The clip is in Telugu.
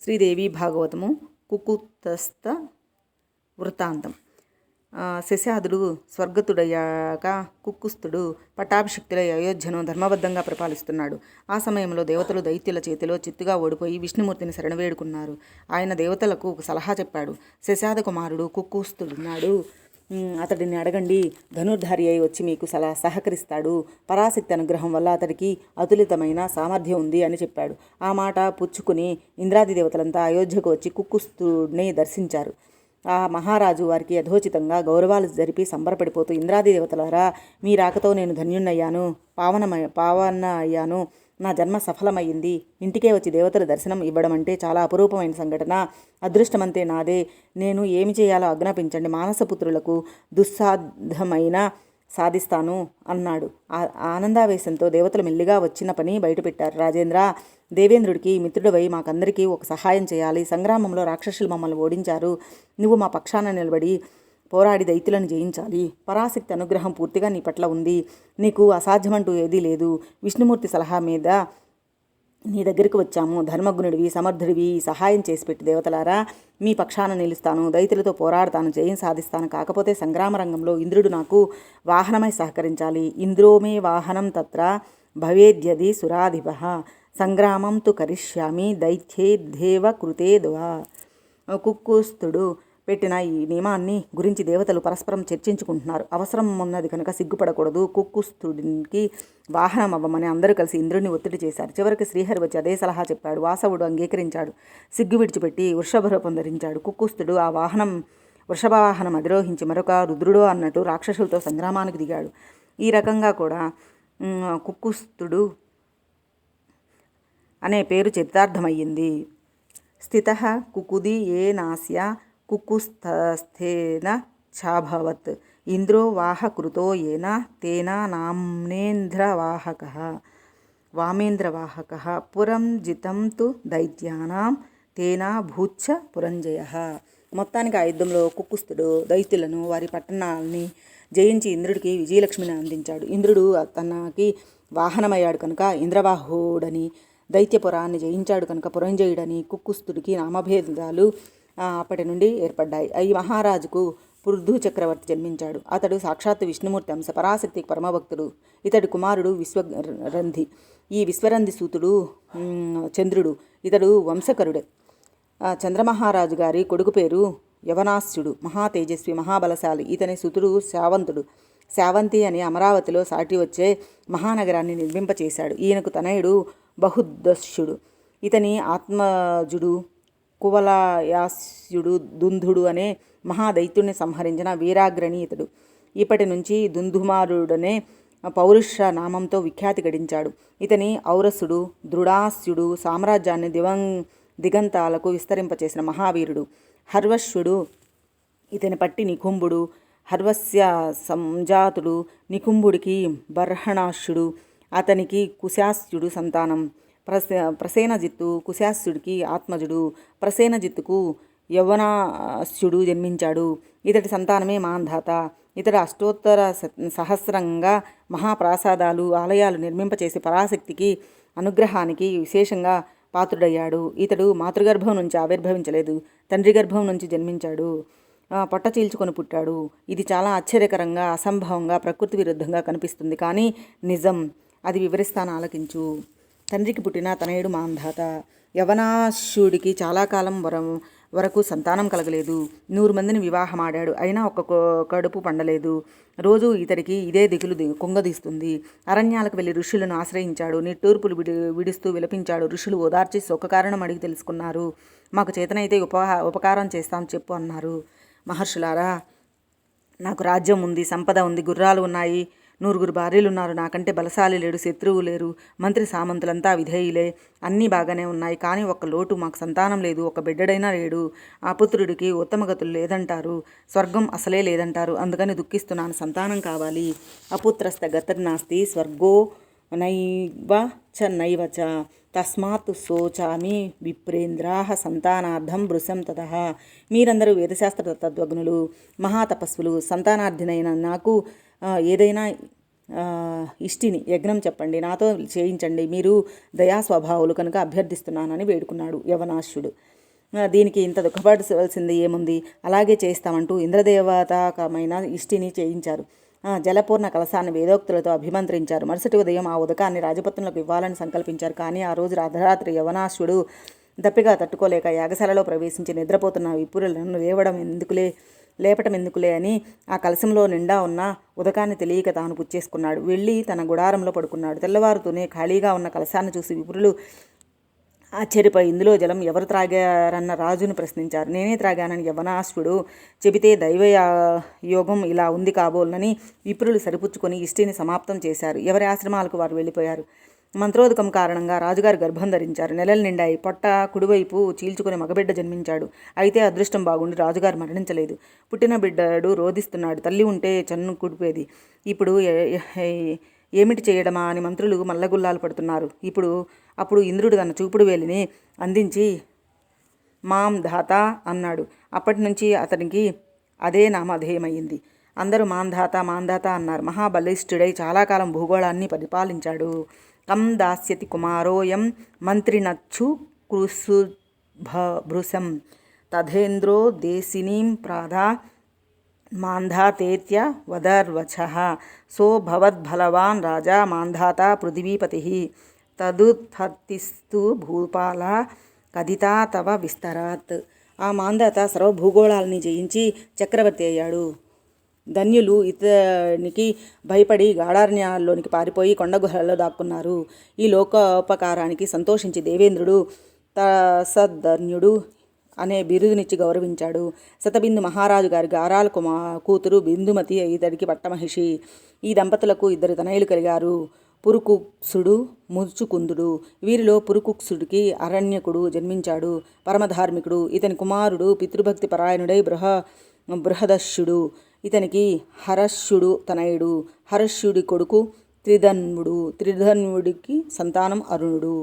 శ్రీదేవి భాగవతము కుకుతస్థ వృత్తాంతం. శశాదుడు స్వర్గతుడయ్యాక కుక్కుస్థుడు పట్టాభిషిక్తులై అయోధ్యను ధర్మబద్ధంగా పరిపాలిస్తున్నాడు. ఆ సమయంలో దేవతలు దైత్యుల చేతిలో చిత్తుగా ఓడిపోయి విష్ణుమూర్తిని శరణవేడుకున్నారు. ఆయన దేవతలకు ఒక సలహా చెప్పాడు. శశాద కుమారుడు కుక్కుస్థుడున్నాడు, అతడిని అడగండి, ధనుర్ధారి అయి వచ్చి మీకు సహకరిస్తాడు. పరాశక్తి అనుగ్రహం వల్ల అతడికి అతులితమైన సామర్థ్యం ఉంది అని చెప్పాడు. ఆ మాట పుచ్చుకుని ఇంద్రాది దేవతలంతా అయోధ్యకు వచ్చి కుక్కుస్థుడిని దర్శించారు. ఆ మహారాజు వారికి యథోచితంగా గౌరవాలు జరిపి సంబరపడిపోతూ, ఇంద్రాది దేవతలారా, మీ రాకతో నేను ధన్యుణ్ణయ్యాను, పావన అయ్యాను, నా జన్మ సఫలమయ్యింది. ఇంటికే వచ్చి దేవతలు దర్శనం ఇవ్వడం అంటే చాలా అపురూపమైన సంఘటన. అదృష్టమంతే నాదే. నేను ఏమి చేయాలో ఆజ్ఞాపించండి, మానసపుత్రులకు దుస్సాధ్యమైన సాధిస్తాను అన్నాడు. ఆనందావేశంతో దేవతలు మెల్లిగా వచ్చిన పని బయటపెట్టారు. రాజేంద్ర, దేవేంద్రుడికి మిత్రుడివై మాకందరికీ ఒక సహాయం చేయాలి. సంగ్రామంలో రాక్షసులు మమ్మల్ని ఓడించారు. నువ్వు మా పక్షాన నిలబడి పోరాడి దైత్యులను జయించాలి. పరాశక్తి అనుగ్రహం పూర్తిగా నీ పట్ల ఉంది. నీకు అసాధ్యమంటూ ఏదీ లేదు. విష్ణుమూర్తి సలహా మీద నీ దగ్గరికి వచ్చాము. ధర్మగుణుడివి, సమర్థుడివి, సహాయం చేసి పెట్టి దేవతలారా, మీ పక్షాన నిలుస్తాను, దైతులతో పోరాడతాను, జయం సాధిస్తాను. కాకపోతే సంగ్రామ రంగంలో ఇంద్రుడు నాకు వాహనమై సహకరించాలి. ఇంద్రోమే వాహనం తత్ర భవేద్యది సురాధిప సంగ్రామం తు కరిష్యామి దైత్యేర్దేవ కృతే ద్వా. కుక్కుస్థుడు పెట్టిన ఈ నియమాన్ని గురించి దేవతలు పరస్పరం చర్చించుకుంటున్నారు. అవసరం ఉన్నది కనుక సిగ్గుపడకూడదు. కుక్కుస్థుడికి వాహనం అవ్వమని అందరూ కలిసి ఇంద్రుడిని ఒత్తిడి చేశారు. చివరికి శ్రీహరి వచ్చి అదే సలహా చెప్పాడు. వాసవుడు అంగీకరించాడు. సిగ్గు విడిచిపెట్టి వృషభరూపం ధరించాడు. కుక్కుస్థుడు ఆ వృషభవాహనం అధిరోహించి మరొక రుద్రుడో అన్నట్టు రాక్షసులతో సంగ్రామానికి దిగాడు. ఈ రకంగా కూడా కుక్కుస్థుడు అనే పేరు చరితార్థమయ్యింది. స్థిత కుకుది ఏ నాస్య కుక్కుస్థస్థేన చాభవత్ ఇంద్రో వాహకృతో ఏన తేన వామేంద్రవాహక పురం జితం తు దైత్యానాం తేన భూచ్చ పురంజయ. మొత్తానికి ఆ యుద్ధంలో కుక్కుస్థుడు దైత్యులను, వారి పట్టణాలని జయించి ఇంద్రుడికి విజయలక్ష్మిని అందించాడు. ఇంద్రుడు తనకి వాహనమయ్యాడు కనుక ఇంద్రవాహుడని, దైత్యపురాన్ని జయించాడు కనుక పురంజయుడని కుక్కుస్థుడికి నామభేదాలు అప్పటి నుండి ఏర్పడ్డాయి. ఈ మహారాజుకు పృథు చక్రవర్తి జన్మించాడు. అతడు సాక్షాత్తు విష్ణుమూర్తి అంశ, పరాశక్తికి పరమభక్తుడు. ఇతడి కుమారుడు విశ్వరంధి. ఈ విశ్వరంధి సూతుడు చంద్రుడు. ఇతడు వంశకరుడే. చంద్రమహారాజు గారి కొడుకు పేరు యవనాస్యుడు. మహా తేజస్వి, మహాబలశాలి. ఇతని సుతుడు శావంతుడు. శావంతి అని అమరావతిలో సాటి వచ్చే మహానగరాన్ని నిర్మింపచేశాడు. ఈయనకు తనయుడు బహుదస్యుడు. ఇతని ఆత్మజుడు కువలయాస్యుడు దుందుడు అనే మహాదైత్యుడిని సంహరించిన వీరాగ్రణి ఇతడు. ఇప్పటి నుంచి దుందుమారుడనే పౌరుష నామంతో విఖ్యాతి గడించాడు. ఇతని ఔరసుడు దృఢాస్యుడు సామ్రాజ్యాన్ని దిగంతాలకు విస్తరింపచేసిన మహావీరుడు. హర్వశ్యుడు ఇతని పట్టి నికుంభుడు. హర్వస్య సంజాతుడు. నికుంభుడికి బర్హణాశ్యుడు. అతనికి కుశాస్యుడు సంతానం. ప్రసేనజిత్తు కుశాస్యుడికి ఆత్మజుడు. ప్రసేనజిత్తుకు యవనాస్యుడు జన్మించాడు. ఇతడి సంతానమే మాంధాత. ఇతడు అష్టోత్తర సహస్రంగా మహాప్రాసాదాలు, ఆలయాలు నిర్మింపచేసి పరాశక్తికి అనుగ్రహానికి విశేషంగా పాత్రుడయ్యాడు. ఇతడు మాతృగర్భం నుంచి ఆవిర్భవించలేదు, తండ్రి గర్భం నుంచి జన్మించాడు. పొట్ట చీల్చుకొని పుట్టాడు. ఇది చాలా ఆశ్చర్యకరంగా, అసంభవంగా, ప్రకృతి విరుద్ధంగా కనిపిస్తుంది, కానీ నిజం. అది వివరిస్తాను, ఆలకించు. తండ్రికి పుట్టిన తనయుడు మాంధాత. యవనాశ్యుడికి చాలా కాలం వరకు సంతానం కలగలేదు. 100 మందిని వివాహమాడాడు, అయినా ఒక్క కడుపు పండలేదు. రోజు ఇతడికి ఇదే దిగులు కుంగదీస్తుంది. అరణ్యాలకు వెళ్ళి ఋషులను ఆశ్రయించాడు. నిట్టూర్పులు విడుస్తూ విలపించాడు. ఋషులు ఓదార్చి శోకకారణం అడిగి తెలుసుకున్నారు. మాకు చేతనైతే ఉపకారం చేస్తాం చెప్పు అన్నారు. మహర్షులారా, నాకు రాజ్యం ఉంది, సంపద ఉంది, గుర్రాలు ఉన్నాయి, 9 భార్యలు ఉన్నారు, నాకంటే బలశాలి లేడు, శత్రువు లేరు, మంత్రి సామంతులంతా విధేయులే, అన్నీ బాగానే ఉన్నాయి. కానీ ఒక్క లోటు, మాకు సంతానం లేదు, ఒక బిడ్డడైనా లేడు. ఆ పుత్రుడికి ఉత్తమగతులు లేదంటారు, స్వర్గం అసలే లేదంటారు. అందుకని దుఃఖిస్తున్నాను, సంతానం కావాలి. అపుత్రస్థ గతిర్నాస్తి స్వర్గో నైవ చ తస్మాత్ శోచామి విప్రేంద్రాహ సంతానార్థం భృశం తతః. మీరందరూ వేదశాస్త్ర తత్వజ్ఞులు, మహాతపస్సులు. సంతానార్థినైన నాకు ఏదైనా ఇష్టిని యజ్ఞం చెప్పండి, నాతో చేయించండి, మీరు దయా స్వభావులు కనుక అభ్యర్థిస్తున్నానని వేడుకున్నాడు యవనాశ్యుడు. దీనికి ఇంత దుఃఖపడవలసింది ఏముంది, అలాగే చేస్తామంటూ ఇంద్రదేవతాకమైన ఇష్టిని చేయించారు. జలపూర్ణ కలశాన్ని వేదోక్తులతో అభిమంత్రించారు. మరుసటి ఉదయం ఆ ఉదకాన్ని రాజపత్నులకు ఇవ్వాలని సంకల్పించారు. కానీ ఆ రోజు అర్ధరాత్రి యవనాశ్యుడు దప్పిగా తట్టుకోలేక యాగశాలలో ప్రవేశించి నిద్రపోతున్న విప్రులను లేపటం ఎందుకులే అని ఆ కలశంలో నిండా ఉన్న ఉదకాన్ని తెలియక తాను పుచ్చేసుకున్నాడు. వెళ్ళి తన గుడారంలో పడుకున్నాడు. తెల్లవారుతూనే ఖాళీగా ఉన్న కలశాన్ని చూసి విప్రులు ఆశ్చర్యపోయి ఇందులో జలం ఎవరు త్రాగారన్న రాజును ప్రశ్నించారు. నేనే త్రాగానని యవనాశ్వుడు చెబితే యోగం ఇలా ఉంది కాబోలని విప్రులు సరిపుచ్చుకొని ఇష్టిని సమాప్తం చేశారు. ఎవరి ఆశ్రమాలకు వారు వెళ్ళిపోయారు. మంత్రోదకం కారణంగా రాజుగారు గర్భం ధరించారు. నెలలు నిండాయి. పొట్ట కుడివైపు చీల్చుకుని మగబిడ్డ జన్మించాడు. అయితే అదృష్టం బాగుండి రాజుగారు మరణించలేదు. పుట్టిన బిడ్డడు రోధిస్తున్నాడు. తల్లి ఉంటే చన్ను కుడిపేది. ఇప్పుడు ఏమిటి చేయడమా అని మంత్రులు మల్లగుల్లాలు పడుతున్నారు. అప్పుడు ఇంద్రుడు తన చూపుడు వేలిని అందించి మాం ధాత అన్నాడు. అప్పటి నుంచి అతనికి అదే నామధేయమైంది. అందరూ మాంధాత అన్నారు. మహాబలిష్ఠుడై చాలా కాలం భూగోళాన్ని పరిపాలించాడు. కం దాస్యతి కుమారోయం మంత్రినచ్చు కృసుభృశం తథేంద్రో దేశినీం ప్రాధా మాంధాతేత్య వదర్వచః సో భవద్బలవాన్ రాజా మాంధాత పృథివీపతి తదుత్థిస్తు భూపాల కదితా తవ విస్తరాత్. ఆ మాంధాత సర్వభూగోళాలని జయించి చక్రవర్తి అయ్యాడు. ధన్యులు ఇతనికి భయపడి గాఢారణ్యాల్లోనికి పారిపోయి కొండగుహలలో దాక్కున్నారు. ఈ లోకోపకారానికి సంతోషించి దేవేంద్రుడు తసధన్యుడు అనే బిరుదునిచ్చి గౌరవించాడు. శతబిందు మహారాజు గారి గారాల కూతురు బిందుమతి ఇతడికి పట్టమహిషి. ఈ దంపతులకు 2 తనయులు కలిగారు, పురుకుక్సుడు, ముచుకుందుడు. వీరిలో పురుకుక్సుడికి అరణ్యకుడు జన్మించాడు, పరమధార్మికుడు. ఇతని కుమారుడు పితృభక్తి పరాయణుడై బృహదశ్యుడు. ఇతనికి హరష్యుడు తనయుడు. హరష్యుడి కొడుకు త్రిధన్వుడు. త్రిధన్వుడికి సంతానం అరుణుడు.